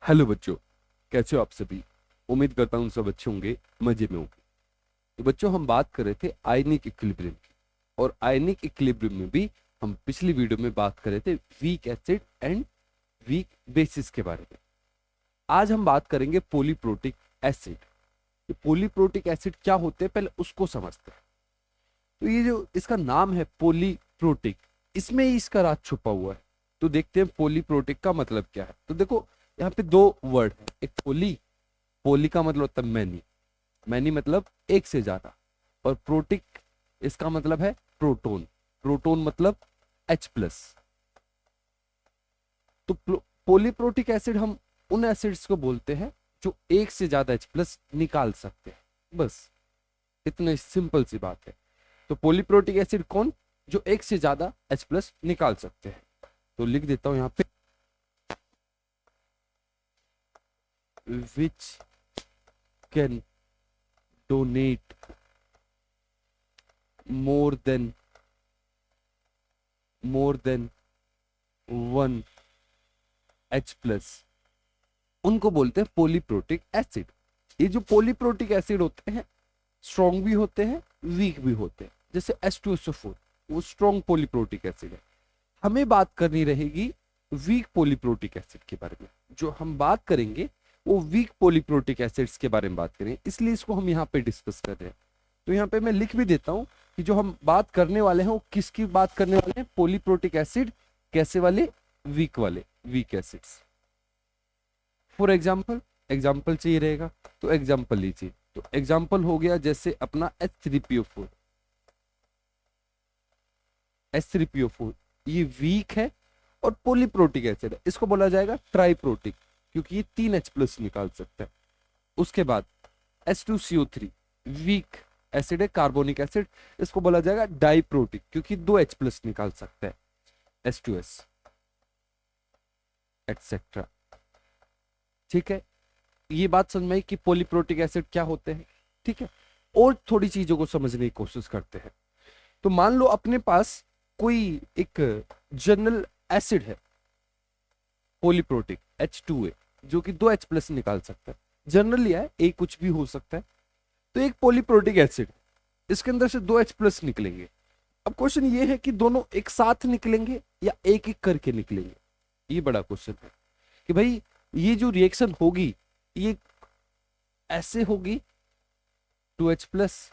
Hello बच्चों, कैसे हो आप सभी। उम्मीद करता हूँ सब अच्छे होंगे, मजे में होंगे। तो बच्चों, हम बात कर रहे थे आयनिक इक्विलिब्रियम की, और आयनिक इक्विलिब्रियम में भी हम पिछली वीडियो में बात कर रहे थे weak acid and weak bases के बारे में। आज हम बात करेंगे पॉलीप्रोटिक एसिड। ये पॉलीप्रोटिक एसिड क्या होते हैं पहले उसको समझते हैं। तो ये जो इसका नाम है पॉलीप्रोटिक, इसमें ही इसका राज छुपा हुआ है। तो देखते हैं पॉलीप्रोटिक का मतलब क्या है। तो देखो, यहाँ पे दो वर्ड है, एक पोली, पोली का मतलब होता है मैनी, मैनी मतलब एक से ज्यादा, और प्रोटिक इसका मतलब है प्रोटोन, प्रोटोन मतलब H प्लस। तो पॉलीप्रोटिक एसिड हम उन एसिड्स को बोलते हैं जो एक से ज्यादा H प्लस निकाल सकते हैं। बस इतनी सिंपल सी बात है। तो पॉलीप्रोटिक एसिड कौन, जो एक से ज्यादा H प्लस निकाल सकते हैं। तो लिख देता हूं यहाँ पे, which can donate more than 1 H plus, उनको बोलते हैं पॉलीप्रोटिक एसिड। ये जो पॉलीप्रोटिक एसिड होते हैं स्ट्रॉन्ग भी होते हैं, वीक भी होते हैं। जैसे H2SO4 वो स्ट्रॉन्ग पॉलीप्रोटिक एसिड है। हमें बात करनी रहेगी वीक पॉलीप्रोटिक एसिड के बारे में। जो हम बात करेंगे वो वीक पॉलीप्रोटिक एसिड्स के बारे में बात करें, इसलिए इसको हम यहाँ पे डिस्कस कर रहे हैं। तो यहाँ पे मैं लिख भी देता हूँ कि जो हम बात करने वाले हैं वो किसकी बात करने वाले हैं, पॉलीप्रोटिक एसिड कैसे वाले, वीक वाले, weak acids. For example, example चाहिए रहेगा तो एग्जाम्पल लीजिए। तो एग्जाम्पल हो गया जैसे अपना H3PO4, H3PO4 ये वीक है और पॉलीप्रोटिक एसिड है, इसको बोला जाएगा ट्राइप्रोटिक, क्योंकि ये 3 H प्लस निकाल सकता है। उसके बाद H2CO3 वीक एसिड है, कार्बोनिक एसिड, इसको बोला जाएगा डाइप्रोटिक, क्योंकि 2 H प्लस निकाल सकता है, H2S एक्सेट्रा। ठीक है, ये बात समझ में आई कि पॉलीप्रोटिक एसिड क्या होते हैं। ठीक है, और थोड़ी चीजों को समझने की कोशिश करते हैं। तो मान लो अपने पास कोई एक जनरल एसिड है पॉलीप्रोटिक H2A, जो कि 2 H प्लस निकाल सकता है। जनरली है, एक कुछ भी हो सकता है। तो एक पॉलीप्रोटिक एसिड, इसके अंदर से 2 H प्लस निकलेंगे। अब क्वेश्चन ये है कि दोनों एक साथ निकलेंगे या एक एक करके निकलेंगे, ये बड़ा क्वेश्चन है कि भाई ये जो रिएक्शन होगी ये ऐसे होगी, 2 H प्लस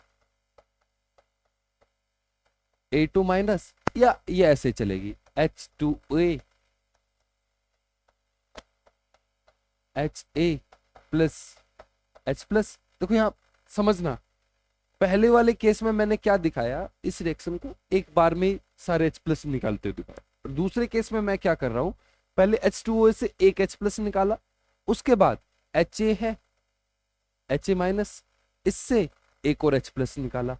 A2 माइनस, या ये ऐसे चलेगी H2A HA plus H plus. देखो यहाँ समझना, पहले वाले केस में मैंने क्या दिखाया, इस रिएक्शन को एक बार में सारे H प्लस निकालते हुए दिखाया। और दूसरे केस में मैं क्या कर रहा हूं, पहले H2O से एक H प्लस निकाला, उसके बाद HA है, HA माइनस, इससे एक और H प्लस निकाला।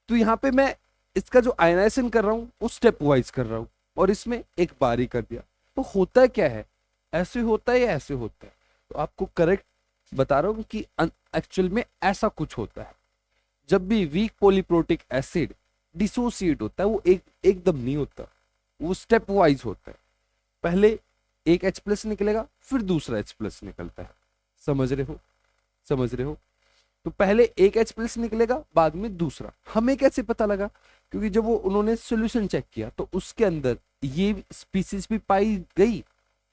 तो यहाँ पे मैं इसका जो आयनाइजेशन कर रहा हूँ वो स्टेप वाइज कर रहा हूँ, और इसमें एक बार ही कर दिया। तो होता क्या है, ऐसे होता है या ऐसे होता है। तो आपको करेक्ट बता रहा हूँ कि एक्चुअल में ऐसा कुछ होता है। जब भी वीक पॉलीप्रोटिक एसिड डिसोसिएट होता है वो एकदम नहीं होता, वो स्टेप वाइज होता है। पहले एक H प्लस निकलेगा, फिर दूसरा H प्लस निकलता है। समझ रहे हो, समझ रहे हो। तो पहले एक H प्लस निकलेगा, बाद में दूसरा। हमें कैसे पता लगा, क्योंकि जब वो उन्होंने सॉल्यूशन चेक किया तो उसके अंदर ये स्पीसीज भी पाई गई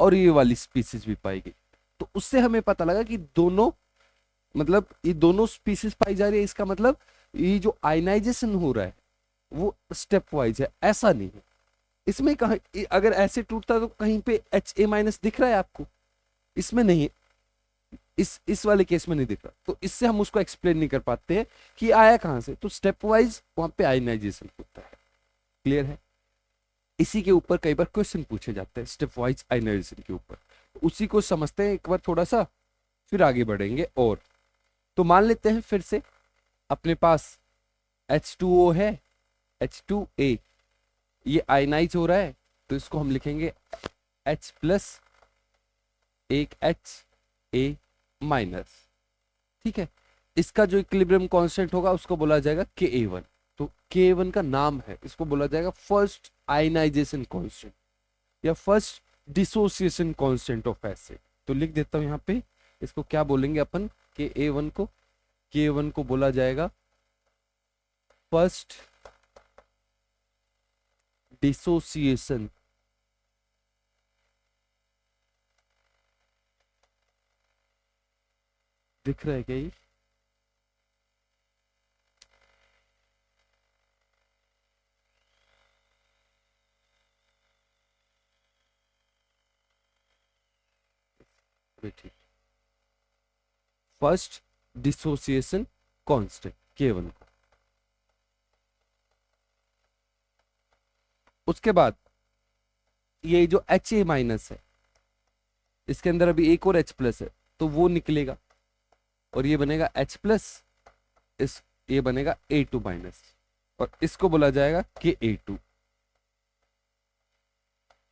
और ये वाली स्पीसीज भी पाई गई। तो उससे हमें पता लगा कि दोनों, मतलब ये दोनों स्पीसीज पाई जा रही है, इसका मतलब ये जो आयनाइजेशन हो रहा है वो स्टेप वाइज है, ऐसा नहीं है। इसमें कहा, अगर ऐसे टूटता तो कहीं पे HA माइनस दिख रहा है आपको, इसमें नहीं है, इस वाले केस में नहीं दिख रहा। तो इससे हम उसको एक्सप्लेन नहीं कर पाते हैं कि आया कहां से। तो स्टेप वाइज वहां पे आयनाइजेशन होता है। क्लियर है। इसी के ऊपर कई बार क्वेश्चन पूछे जाते हैं, स्टेप वाइज आयनाइजेशन के ऊपर। उसी को समझते हैं एक बार थोड़ा सा, फिर आगे बढ़ेंगे। और तो मान लेते हैं फिर से, अपने पास H2O है, H2A, ये आयनाइज हो रहा है, तो इसको हम लिखेंगे H प्लस एक HA माइनस। ठीक है, इसका जो इक्विलिब्रियम कांस्टेंट होगा उसको बोला जाएगा Ka1। तो Ka1 का नाम है, इसको बोला जाएगा फर्स्ट आयनाइजेशन कांस्टेंट। या first dissociation constant of acid. तो लिख देता हूं यहाँ पे, इसको क्या बोलेंगे अपन, के ए वन को, के वन को बोला जाएगा फर्स्ट डिसोसिएशन दिख रहा है क्या ये? ठीक, फर्स्ट डिसोसिएशन कांस्टेंट के1 को। उसके बाद ये जो एच ए माइनस है, इसके अंदर अभी एक और एच प्लस है, तो वो निकलेगा और ये बनेगा एच प्लस, इस ये बनेगा ए टू माइनस, और इसको बोला जाएगा के ए टू,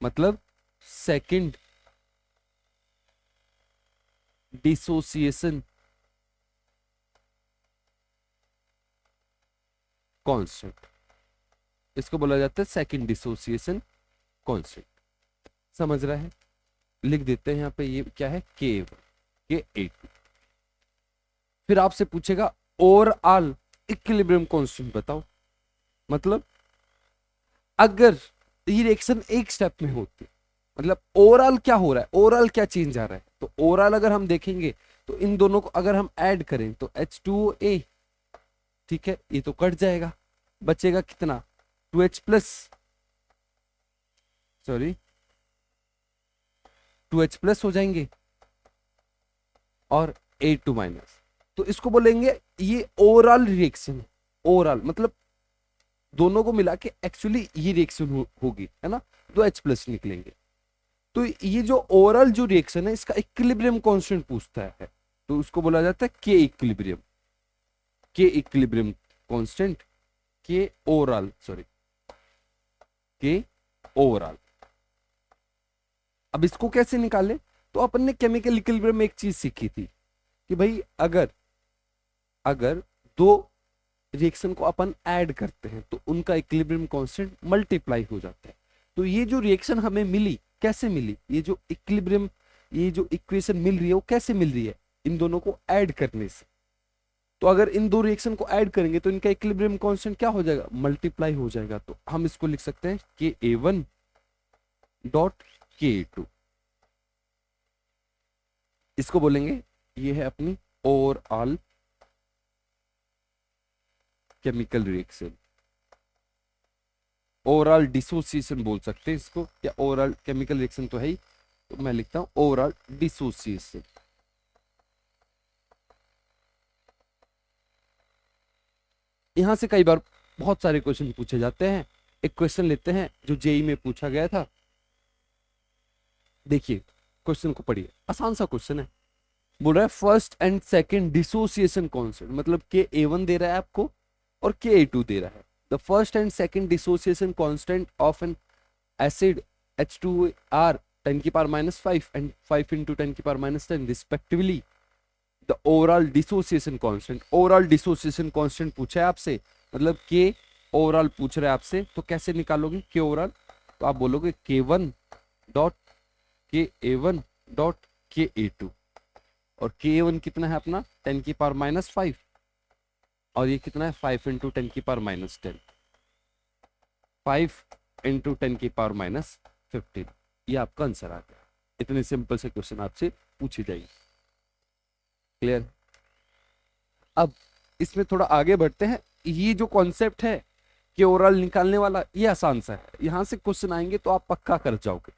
मतलब सेकंड डिसोसिएशन कांस्टेंट, इसको बोला जाता है सेकंड डिसोसिएशन कांस्टेंट। समझ रहा है? लिख देते हैं यहाँ पे, ये क्या है, के ए टू। फिर आपसे पूछेगा ओवरऑल इक्विलिब्रियम कांस्टेंट बताओ। मतलब अगर ये रिएक्शन एक स्टेप में होती, मतलब ओवरऑल क्या हो रहा है, ओवरऑल क्या चेंज आ रहा है, तो ओवरऑल अगर हम देखेंगे तो इन दोनों को अगर हम ऐड करें तो H2O, ठीक है, ये तो कट जाएगा, बचेगा कितना, 2H plus, sorry 2H plus हो जाएंगे और A2 माइनस। तो इसको बोलेंगे ये ओवरऑल रिएक्शन, ओवरऑल मतलब दोनों को मिला के एक्चुअली ये रिएक्शन होगी, है ना, 2H प्लस निकलेंगे। तो ये जो ओवरऑल जो रिएक्शन है इसका इक्विलिब्रियम कांस्टेंट पूछता है, तो उसको बोला जाता है के इक्विलिब्रियम, के इक्विलिब्रियम कांस्टेंट, के ओवरऑल, सॉरी के ओवरऑल। अब इसको कैसे निकाले, तो अपन ने केमिकल इक्विलिब्रियम में एक चीज सीखी थी कि भाई अगर अगर दो रिएक्शन को अपन ऐड करते हैं तो उनका इक्विलिब्रियम कांस्टेंट मल्टीप्लाई हो जाता है। तो ये जो रिएक्शन हमें मिली, कैसे मिली, ये जो इक्विलिब्रियम, ये जो इक्वेशन मिल रही है वो कैसे मिल रही है, इन दोनों को ऐड करने से। तो अगर इन दो रिएक्शन को ऐड करेंगे तो इनका इक्विलिब्रियम कांस्टेंट क्या हो जाएगा, मल्टीप्लाई हो जाएगा। तो हम इसको लिख सकते हैं के ए वन डॉट के ए टू, इसको बोलेंगे ये है अपनी overall chemical reaction, overall dissociation बोल सकते हैं इसको, या ओवरऑल केमिकल रिएक्शन तो है ही, तो मैं लिखता हूं ओवरऑल डिसोसिएशन। यहां से कई बार बहुत सारे क्वेश्चन पूछे जाते हैं। एक क्वेश्चन लेते हैं जो जेई में पूछा गया था, देखिए क्वेश्चन को पढ़िए, आसान सा क्वेश्चन है। बोल रहा है first and second dissociation constant, मतलब के ए वन दे रहा है आपको और के ए टू दे रहा है। The first and second dissociation constant of N acid H2R 10 की पावर -5 एंड 5 into 10 की power -10 respectively. The overall dissociation constant, overall dissociation constant पूछा है आपसे, मतलब के ओवरऑल पूछ रहा है आपसे, तो कैसे निकालोगे के ओवरऑल, तो आप बोलोगे K1 डॉट के ए वन डॉट के ए टू, और के ए वन कितना है अपना 10 की पावर -5, और ये कितना है 5 into 10 की पावर -10, 5 into 10 की पावर -15। ये आपका आंसर आ गया। इतने सिंपल से क्वेश्चन आपसे पूछी जाएगी। क्लियर? अब इसमें थोड़ा आगे बढ़ते हैं। ये जो कॉन्सेप्ट है कि ओवरऑल निकालने वाला, ये आसान सा है, यहां से क्वेश्चन आएंगे तो आप पक्का कर जाओगे।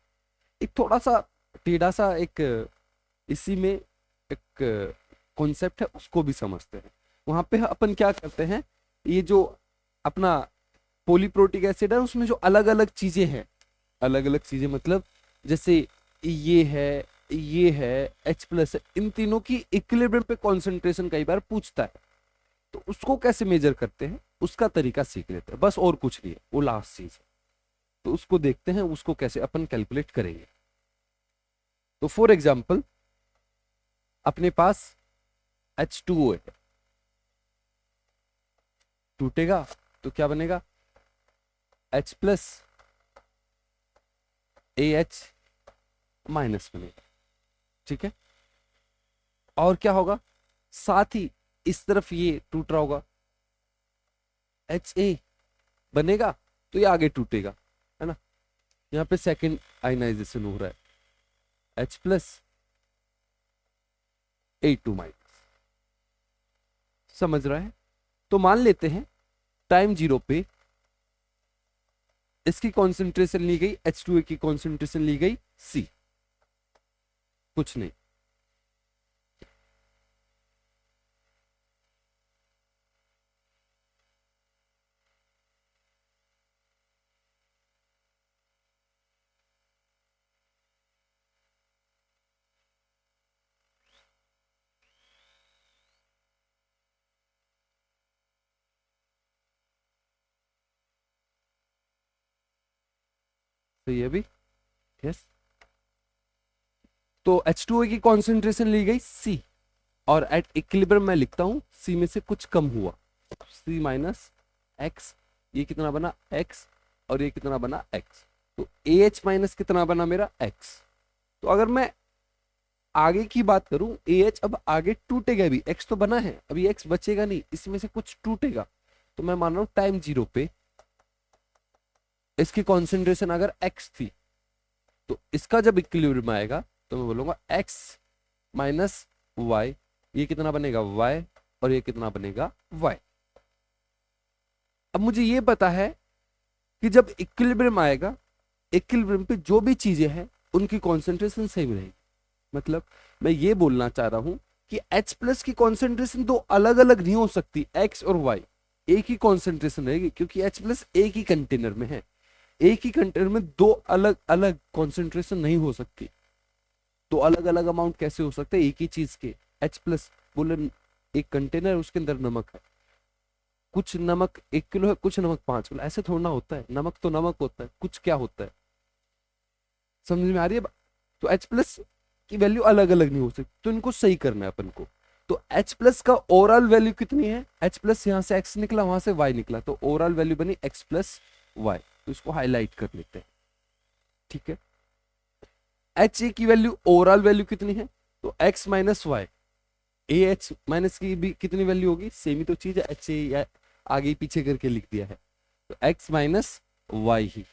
एक थोड़ा सा टेढ़ा सा एक इसी में एक कॉन्सेप्ट है, उसको भी समझते हैं। वहां पे अपन क्या करते हैं, ये जो अपना पॉलीप्रोटिक एसिड है उसमें जो अलग अलग चीजें हैं, अलग अलग चीजें मतलब जैसे ये है H प्लस है, इन तीनों की इक्विलिब्रियम पे कॉन्सेंट्रेशन कई बार पूछता है, तो उसको कैसे मेजर करते हैं उसका तरीका सीख लेते हैं, बस और कुछ नहीं है, वो लास्ट चीज है। तो उसको देखते हैं, उसको कैसे अपन कैलकुलेट करेंगे। तो फॉर एग्जाम्पल अपने पास H2O है, टूटेगा तो क्या बनेगा H प्लस AH माइनस बनेगा, ठीक है। और क्या होगा, साथ ही इस तरफ ये टूट रहा होगा, HA बनेगा तो ये आगे टूटेगा, है ना। यहाँ पे सेकंड आयनाइजेशन हो रहा है, H प्लस A2 माइनस, समझ रहा है। तो मान लेते हैं टाइम 0 पे इसकी कॉन्सेंट्रेशन ली गई, H2A की कॉन्सेंट्रेशन ली गई C, कुछ नहीं। तो ये भी यस, तो H2O की कॉन्सेंट्रेशन ली गई C, और एट इक्विलिब्रियम मैं लिखता हूं C में से कुछ कम हुआ, C माइनस एक्स, ये कितना बना x, और ये कितना बना x, तो AH माइनस कितना बना मेरा x। तो अगर मैं आगे की बात करूं, AH अब आगे टूटेगा भी, x तो बना है, अभी x बचेगा नहीं, इसमें से कुछ टूटेगा। तो मैं मान रहा हूं टाइम 0 पे इसकी कॉन्सेंट्रेशन अगर x थी, तो इसका जब इक्विलिब्रियम आएगा तो मैं बोलूंगा x माइनस वाई, ये कितना बनेगा y, और ये कितना बनेगा y। अब मुझे ये पता है कि जब इक्विलिब्रियम आएगा, इक्विलिब्रियम पे जो भी चीजें हैं उनकी कॉन्सेंट्रेशन सेम रहेगी। मतलब मैं ये बोलना चाह रहा हूं कि H प्लस की कॉन्सेंट्रेशन दो अलग अलग नहीं हो सकती, x और y एक ही कॉन्सेंट्रेशन रहेगी, क्योंकि H प्लस एक ही कंटेनर में है। एक ही कंटेनर में दो अलग अलग कॉन्सेंट्रेशन नहीं हो सकती, दो अलग अलग अमाउंट कैसे हो सकते हैं एक ही चीज के। H प्लस बोले एक कंटेनर, उसके अंदर नमक है, कुछ नमक 1 किलो है, कुछ नमक 5 किलो, ऐसे थोड़ा ना होता है। नमक तो नमक होता है, कुछ क्या होता है, समझ में आ रही है। तो H प्लस की वैल्यू अलग अलग नहीं हो सकती, तो इनको सही करना है अपन को। तो H प्लस का ओवरऑल वैल्यू कितनी है, H प्लस यहाँ से x निकला, वहां से y निकला, तो ओवरऑल वैल्यू बनी x प्लस वाई। तो इसको हाईलाइट कर लेते हैं, ठीक है। HA की वैल्यू, ओवरऑल वैल्यू कितनी है, तो x minus y. AH minus की भी कितनी वैल्यू होगी, सेम ही तो चीज है, HA या आगे पीछे करके लिख दिया है, तो x minus why he.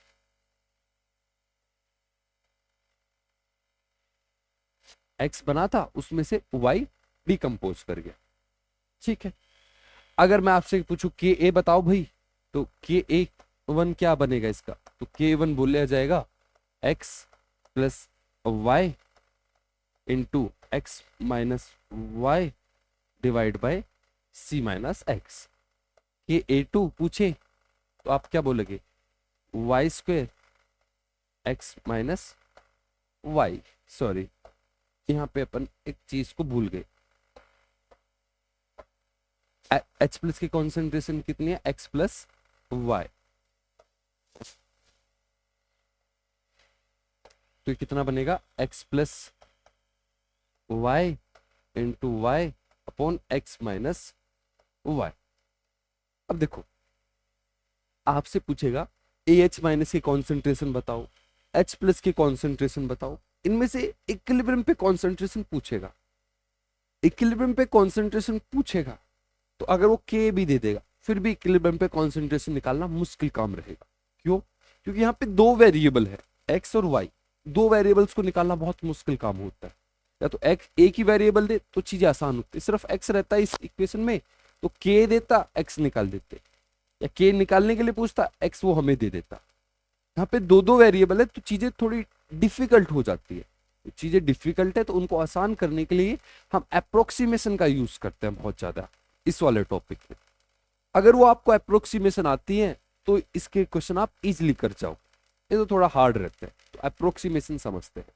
x बना था, उसमें से y डिकम्पोज कर गया, ठीक है। अगर मैं आपसे पूछूं के ए बताओ भाई, तो के ए वन क्या बनेगा इसका, तो के वन बोला जाएगा x plus y into x minus y divide by C minus x. K A two पूछे तो आप क्या बोलोगे, y square x minus y. Sorry, यहाँ पे अपन एक चीज को भूल गए, H प्लस की कॉन्सेंट्रेशन कितनी है, x प्लस वाई, तो कितना बनेगा x plus y into y upon x minus y. अब देखो आपसे पूछेगा AH माइनस की कॉन्सेंट्रेशन बताओ, H प्लस की कॉन्सेंट्रेशन बताओ, इनमें से इक्विलिब्रियम पे कॉन्सेंट्रेशन पूछेगा। इक्विलिब्रियम पे कॉन्सेंट्रेशन पूछेगा तो अगर वो K भी दे देगा, फिर भी इक्विलिब्रियम पे कॉन्सेंट्रेशन निकालना मुश्किल काम रहेगा। क्यों, क्योंकि यहाँ पे दो वेरिएबल है x और y, दो वेरिएबल्स को निकालना बहुत मुश्किल काम होता है। या तो x एक ही वेरिएबल दे तो चीजें आसान होती है, सिर्फ x रहता है इस इक्वेशन में तो K देता, x निकाल देते, या K निकालने के लिए पूछता, x वो हमें दे देता। यहाँ पे दो दो वेरिएबल है तो चीजें थोड़ी डिफिकल्ट हो जाती है। चीजें डिफिकल्ट है तो उनको आसान करने के लिए हम अप्रोक्सीमेशन का यूज करते हैं बहुत ज्यादा इस वाले टॉपिक में। अगर वो आपको अप्रोक्सीमेशन आती है तो इसके क्वेश्चन आप इजीली कर जाओ, ये तो थोड़ा हार्ड रहता है, तो अप्रोक्सीमेशन समझते हैं।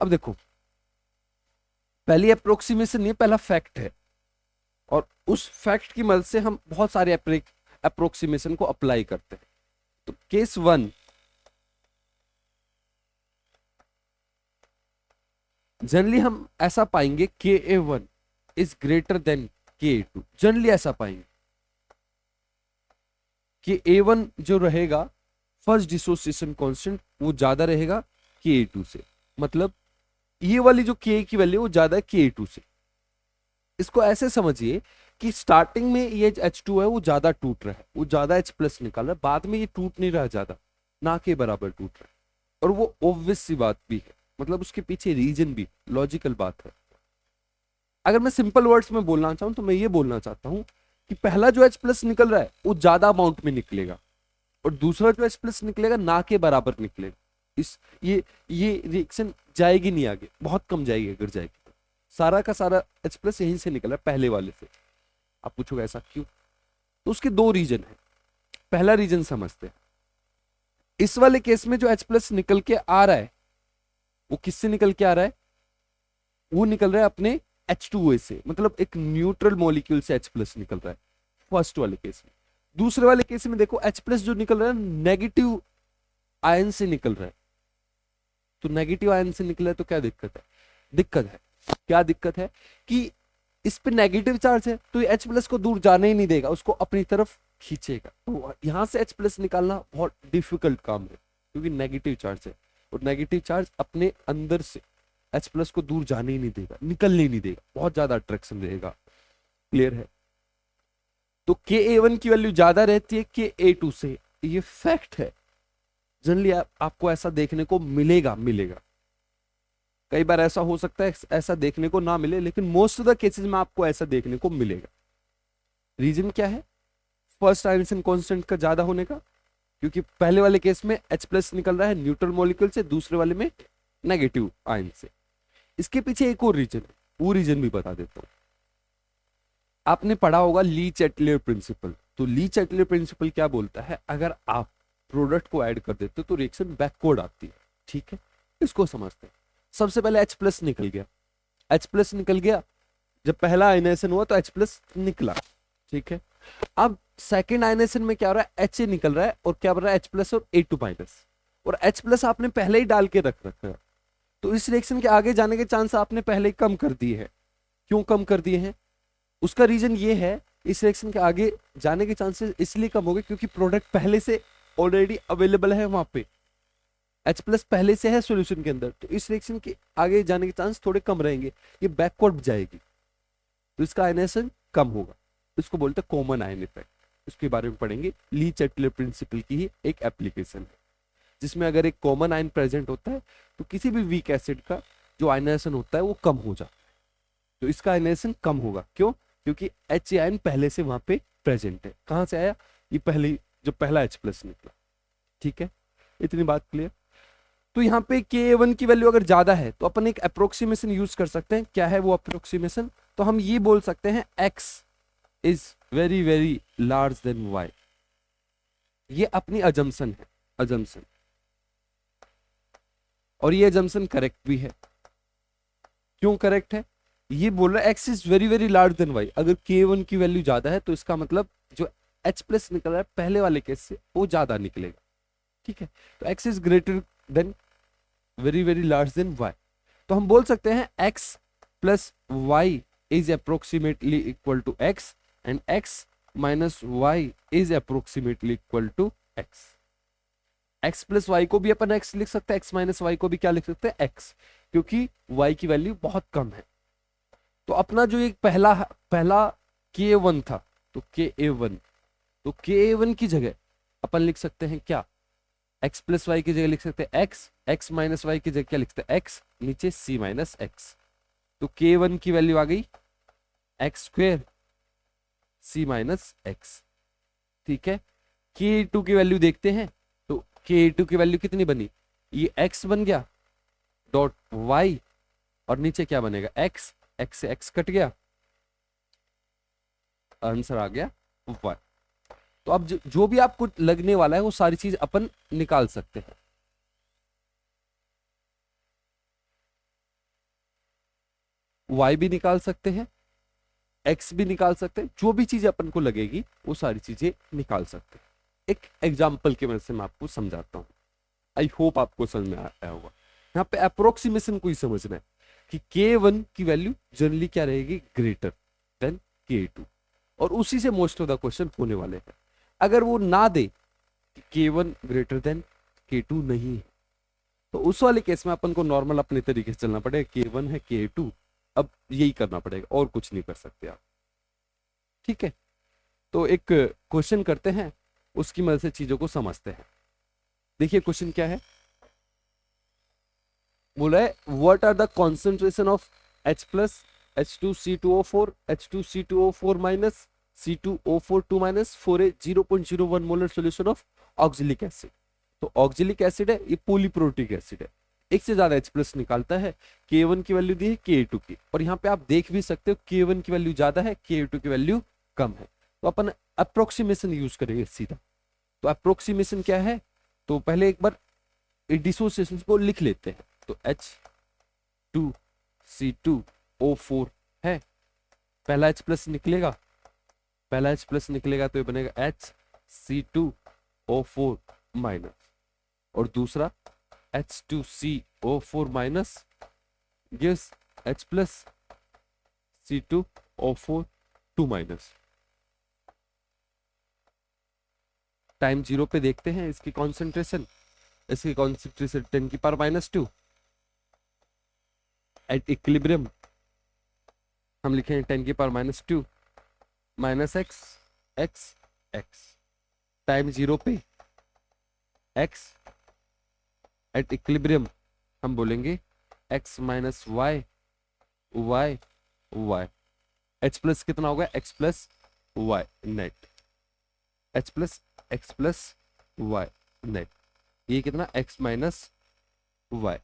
अब देखो पहली अप्रोक्सीमेशन नहीं, पहला फैक्ट है, और उस फैक्ट की मदद से हम बहुत सारे अप्रोक्सीमेशन को अप्लाई करते हैं। तो केस 1, जनरली हम ऐसा पाएंगे KA1 is greater than KA2, generally ऐसा पाएंगे कि A1 जो रहेगा फर्स्ट डिसोसिएशन कांस्टेंट वो ज्यादा रहेगा Ka2 से, मतलब ये वाली जो Ka की वैल्यू वो ज्यादा है Ka2 से। इसको ऐसे समझिए कि स्टार्टिंग में ये H2 है वो ज्यादा टूट रहा है, वो ज्यादा H प्लस निकाल रहा है, बाद में ये टूट नहीं रहा ज्यादा, ना के बराबर टूट रहा है। और वो ऑब्वियस सी बात भी है, मतलब उसके पीछे रीजन भी लॉजिकल बात है। अगर मैं सिंपल वर्ड्स में बोलना चाहूं तो मैं ये बोलना चाहता हूं कि पहला जो H प्लस निकल रहा है वो ज्यादा अमाउंट में निकलेगा, और दूसरा जो H प्लस निकलेगा ना के बराबर निकलेगा। इस ये रिएक्शन जाएगी नहीं आगे, बहुत कम जाएगी, अगर जाएगी तो सारा का सारा H प्लस यहीं से निकल रहा है पहले वाले से। आप पूछोगे ऐसा क्यों, तो उसके दो रीजन है। पहला रीजन समझते हैं, इस वाले केस में जो H प्लस निकल के आ रहा है वो किससे निकल के आ रहा है, वो निकल रहा है अपने H2O से, मतलब एक न्यूट्रल मॉलिक्यूल से H प्लस निकल रहा है फर्स्ट वाले केस में। दूसरे वाले केस में देखो H प्लस जो निकल रहा है नेगेटिव आयन से निकल रहा है, तो नेगेटिव आयन से निकला है तो क्या दिक्कत है, क्या दिक्कत है कि इस पे नेगेटिव चार्ज है, तो ये H प्लस को दूर जाने ही नहीं देगा, उसको अपनी तरफ खींचेगा। तो यहां से H प्लस निकालना बहुत डिफिकल्ट काम है, क्योंकि नेगेटिव चार्ज है, और नेगेटिव चार्ज अपने अंदर से H प्लस को दूर जाने ही नहीं देगा, निकलने नहीं देगा, बहुत ज्यादा अट्रैक्शन रहेगा। क्लियर है। तो Ka1 की वैल्यू ज्यादा रहती है Ka2 से, ये फैक्ट है। जनरली आपको ऐसा देखने को मिलेगा। कई बार ऐसा हो सकता है ऐसा देखने को ना मिले, लेकिन मोस्ट ऑफ द केसेस में आपको ऐसा देखने को मिलेगा। रीजन क्या है, फर्स्ट आयनिएशन कांस्टेंट का ज्यादा होने का, क्योंकि पहले वाले केस में H प्लस निकल रहा है न्यूट्रल मॉलिक्यूल से, दूसरे वाले में नेगेटिव आयन से। इसके पीछे एक और रीजन है, वो रीजन भी बता देता हूं। आपने पढ़ा होगा ली चैटलियर प्रिंसिपल। तो ली चैटलियर प्रिंसिपल क्या बोलता है, अगर आप प्रोडक्ट को ऐड कर देते हो तो रिएक्शन बैकवर्ड आती है। ठीक है, इसको समझते हैं। सबसे पहले H प्लस निकल गया, जब पहला आयनाइजेशन हुआ तो H प्लस निकला। ठीक है, अब सेकेंड आयनाइजेशन में क्या हो रहा है, HA निकल रहा है, और क्या बन रहा है H प्लस और A2 माइनस, और H प्लस आपने पहले ही डाल के रखा है, तो इस रिएक्शन के आगे जाने के चांस आपने पहले ही कम कर दिए हैं। क्यों कम कर दिए हैं, उसका रीजन ये है, इस रिएक्शन के आगे जाने के चांसेस इसलिए कम हो गए क्योंकि प्रोडक्ट पहले से ऑलरेडी अवेलेबल है वहां पे, H प्लस पहले से है सॉल्यूशन के अंदर, तो इस रिएक्शन के आगे जाने के चांस थोड़े कम रहेंगे, ये बैकवर्ड जाएगी, तो इसका आयनाइजेशन कम होगा। इसको बोलते हैं कॉमन आयन इफेक्ट, इसके बारे में पढ़ेंगे। ली चैटलियर प्रिंसिपल की ही एक एप्लीकेशन है, जिसमें अगर एक कॉमन आयन प्रेजेंट होता है तो किसी भी वीक एसिड का जो आयनाइजेशन होता है वो कम हो जाता है, तो इसका आयनाइजेशन कम होगा। क्यों, क्योंकि H आयन पहले से वहां पे प्रेजेंट है। कहां से आया, ये पहले जो पहला H प्लस निकला। ठीक है, इतनी बात क्लियर। तो यहाँ पे Ka1 की वैल्यू अगर ज्यादा है तो अपन एक अप्रोक्सीमेशन यूज कर सकते हैं। क्या है वो अप्रोक्सीमेशन, तो हम ये बोल सकते हैं X is very very large than Y। ये अपनी अजम्पशन है, अजम्पशन, और ये अजम्पशन करेक्ट भी है। क्यों करेक्ट है, ये बोल रहा है X is very very large than Y। अगर K1 की वैल्यू ज्यादा है तो इसका मतलब जो H प्लस निकल रहा है पहले वाले केस से वो ज्यादा निकलेगा। ठीक है, तो X is greater than very very large than Y, तो हम बोल सकते हैं X plus Y is approximately equal to X and X minus Y is approximately equal to X। X plus y को भी अपन X लिख सकते हैं, X माइनस वाई को भी क्या लिख सकते हैं, X, क्योंकि Y की वैल्यू बहुत कम है। तो अपना जो एक पहला Ka1 था, तो Ka1 की जगह अपन लिख सकते हैं क्या, X प्लस वाई की जगह लिख सकते हैं X माइनस वाई की जगह क्या लिख सकते हैं, X, नीचे C माइनस X। तो K1 की वैल्यू आ गई X square C minus X। ठीक है, K2 की वैल्यू देखते हैं, तो K2 की वैल्यू कितनी बनी, ये X बन गया डॉट Y, और नीचे क्या बनेगा X से X कट गया, आंसर आ गया Y। तो अब जो भी आपको लगने वाला है वो सारी चीज अपन निकाल सकते हैं। Y भी निकाल सकते हैं, X भी निकाल सकते हैं, जो भी चीजें अपन को लगेगी वो सारी चीजें निकाल सकते हैं। एक एग्जाम्पल की मदद से मैं आपको समझाता हूँ, आई होप आपको समझ में आया होगा। यहाँ पे अप्रोक्सीमेशन को ही समझना है कि K1 की वैल्यू जनरली क्या रहेगी, ग्रेटर देन K2, और उसी से मोस्ट ऑफ द क्वेश्चन होने वाले हैं। अगर वो ना दे K1 ग्रेटर देन K2 नहीं है, तो उस वाले केस में अपन को नॉर्मल अपने तरीके से चलना पड़ेगा। K1 है K2, अब यही करना पड़ेगा और कुछ नहीं कर सकते आप। ठीक है, तो एक क्वेश्चन करते हैं, उसकी मदद से चीजों को समझते हैं। देखिए क्वेश्चन क्या है, बोला है what are the concentration of H plus H2C2O4 H2C2O4 minus C2O4 2 minus for a 0.01 molar solution of oxalic acid. तो ऑक्जेलिक एसिड है, ये पॉलीप्रोटिक एसिड है, एक से ज्यादा H प्लस निकालता है। K1 की वैल्यू दी है K2 की, और यहाँ पे आप देख भी सकते हो K1 की वैल्यू ज्यादा है, K2 की वैल्यू कम है। तो अपन अप्रोक्सीमेशन यूज करेंगे सीधा। तो अप्रोक्सीमेशन क्या है, तो पहले एक बार डिसोसिएशन को लिख लेते हैं। तो H2C2O4 है, पहला H प्लस निकलेगा, पहला H प्लस निकलेगा तो ये बनेगा HC2O4 माइनस, और दूसरा H2CO4 minus yes H plus C2O4 2 minus. Time 0 पे देखते हैं इसकी कॉन्सेंट्रेशन, 10⁻²। एट इक्विलिब्रियम हम लिखेंगे 10⁻² minus x x x. Time 0 पे x एट इक्विलिब्रियम हम बोलेंगे x minus y y y. h plus कितना होगा, x plus y net, h plus x plus y net, ये कितना x minus y.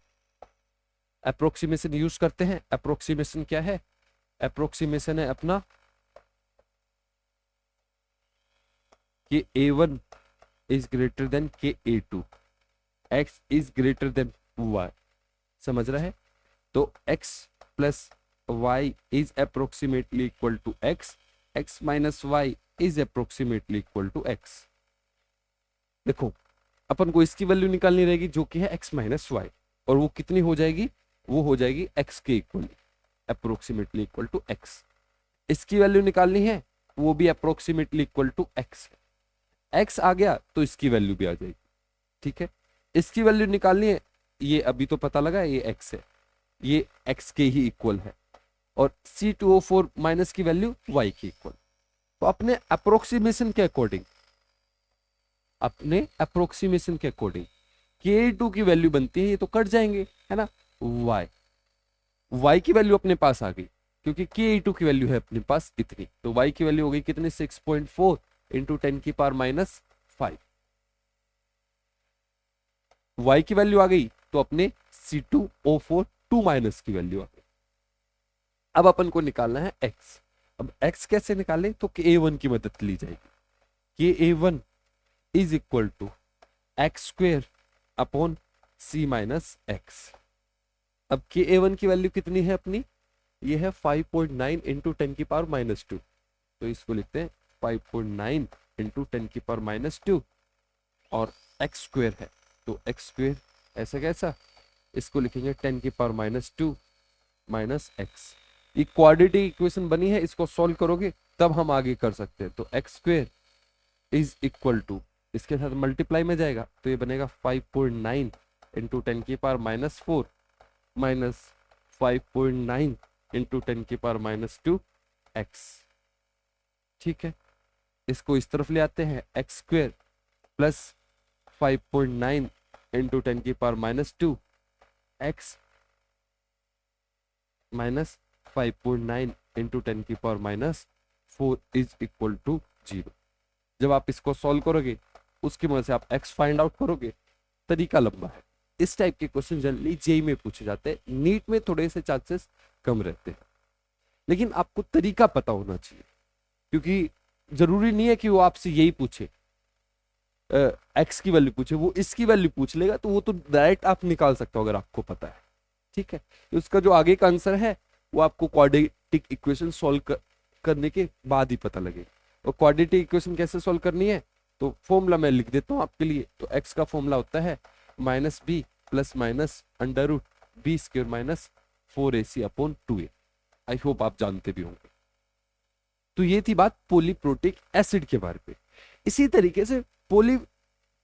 Approximation use करते हैं। अप्रोक्सीमेशन क्या है, अप्रोक्सीमेशन है अपना कि A1 is greater than KA2, x is greater than y। समझ रहा है, तो x plus y is approximately equal to x, x minus y is approximately equal to x। देखो अपन को इसकी वैल्यू निकालनी रहेगी जो कि है x माइनस वाई, और वो कितनी हो जाएगी, वो हो जाएगी x के equal, approximately equal to x। इसकी वैल्यू निकालनी है, वो भी अप्रोक्सीमेटली इक्वल टू x है। x आ गया तो इसकी वैल्यू भी आ जाएगी। ठीक है, इसकी वैल्यू निकालनी है, ये अभी तो पता लगा ये x है, ये x के ही इक्वल है, और C2O4 माइनस की वैल्यू y के इक्वल। तो अपने अप्रोक्सीमेशन के अकॉर्डिंग, अपने अप्रोक्सीमेशन के अकॉर्डिंग K2 की वैल्यू बनती है, ये तो कट जाएंगे है ना, y की वैल्यू अपने पास आ गई, क्योंकि K2 की वैल्यू है अपने पास इतनी, तो y की वैल्यू हो गई कितनी, 6.4 इंटू 10⁻⁵। y की वैल्यू आ गई तो अपने C2O4 2 माइनस की वैल्यू आ गई। अब अपन को निकालना है x। अब x कैसे निकालें, तो K1 की मदद ली जाएगी। K1 is equal to x² upon C minus x। अब Ka1 की वैल्यू कितनी है अपनी, ये है 5.9 इंटू 10⁻⁻², तो इसको लिखते हैं 5.9 इंटू 10⁻⁻², और x² है तो x² ऐसा कैसा, इसको लिखेंगे 10⁻² माइनस x। ये क्वाड्रेटिक इक्वेशन बनी है, इसको सॉल्व करोगे तब हम आगे कर सकते हैं। तो x² इज इक्वल टू, इसके साथ मल्टीप्लाई में जाएगा तो ये बनेगा 5.9 इंटू 10⁻⁴ माइनस 5.9 इंटू 10⁻² x। ठीक है, इसको इस तरफ ले आते हैं, x² plus 5.9 into 10⁻² x minus 5.9 into 10⁻⁴ is equal to 0। जब आप इसको सॉल्व करोगे उसकी मदद से आप x फाइंड आउट करोगे। तरीका लंबा है, इस टाइप के क्वेश्चन जनरली जेई में पूछे जाते हैं, नीट में थोड़े से चांसेस कम रहते हैं, लेकिन आपको तरीका पता होना चाहिए, क्योंकि जरूरी नहीं है कि वो आपसे यही पूछे, x की वैल्यू पूछे, वो इसकी वैल्यू पूछ लेगा तो वो तो डायरेक्ट आप निकाल सकते हो अगर आपको पता है। ठीक है, उसका जो आगे का आंसर है वो आपको क्वाड्रेटिक इक्वेशन सॉल्व करने के बाद ही पता लगेगा। और क्वाड्रेटिक इक्वेशन कैसे सॉल्व करनी है, तो फॉर्मूला मैं लिख देता हूँ आपके लिए। तो x का फॉर्मूला होता है -b plus minus √b² minus 4ac upon 2a। I hope आप जानते भी होंगे। तो ये थी बात पॉलीप्रोटिक एसिड के बारे में। इसी तरीके से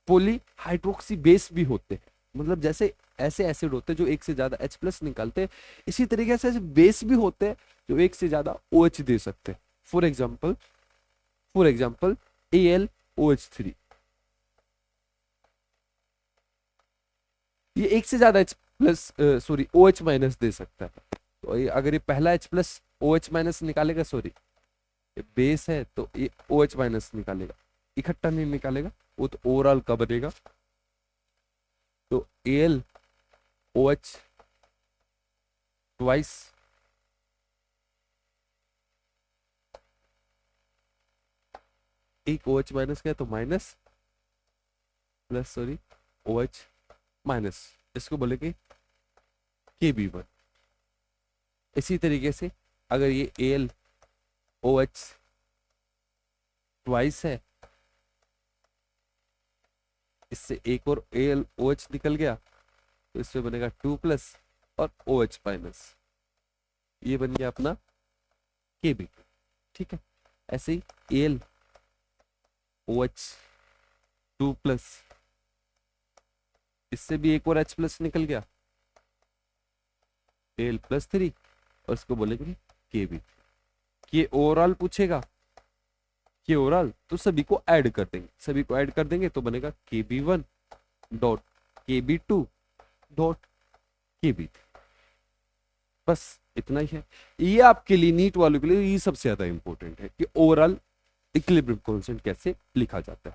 पॉली हाइड्रोक्सी बेस भी होते हैं, मतलब जैसे ऐसे एसिड होते हैं जो एक से ज्यादा H प्लस निकालते हैं, इसी तरीके से ऐसे बेस भी होते हैं जो एक से ज्यादा OH दे सकते हैं। फॉर एग्जाम्पल AlOH3, ये एक से ज्यादा H plus sorry OH minus दे सकता है। तो अगर ये पहला H प्लस OH माइनस निकालेगा, सॉरी ये बेस है तो ये OH माइनस निकालेगा, इकट्ठा नहीं निकालेगा, वो तो ओवरऑल का बनेगा। तो AlOH ट्वाइस एक OH माइनस का है तो minus plus sorry OH minus, इसको बोलेंगे Kb1। इसी तरीके से अगर ये AlOH ट्वाइस है, इससे एक और AlOH निकल गया तो इसमें बनेगा 2 प्लस और OH माइनस, ये बन गया अपना Kb। ठीक है, ऐसे ही AlOH 2 प्लस, इससे भी एक और H प्लस निकल गया Al+3 और इसको बोलेंगे Kb। ये ओवरऑल पूछेगा, ये ओवरऑल तो सभी को ऐड कर देंगे तो बनेगा Kb1 dot Kb2 dot Kb3। बस इतना ही है। ये आपके लिए नीट वालों के लिए ये सबसे ज्यादा इंपॉर्टेंट है कि ओवरऑल इक्विलिब्रियम कांस्टेंट कैसे लिखा जाता है।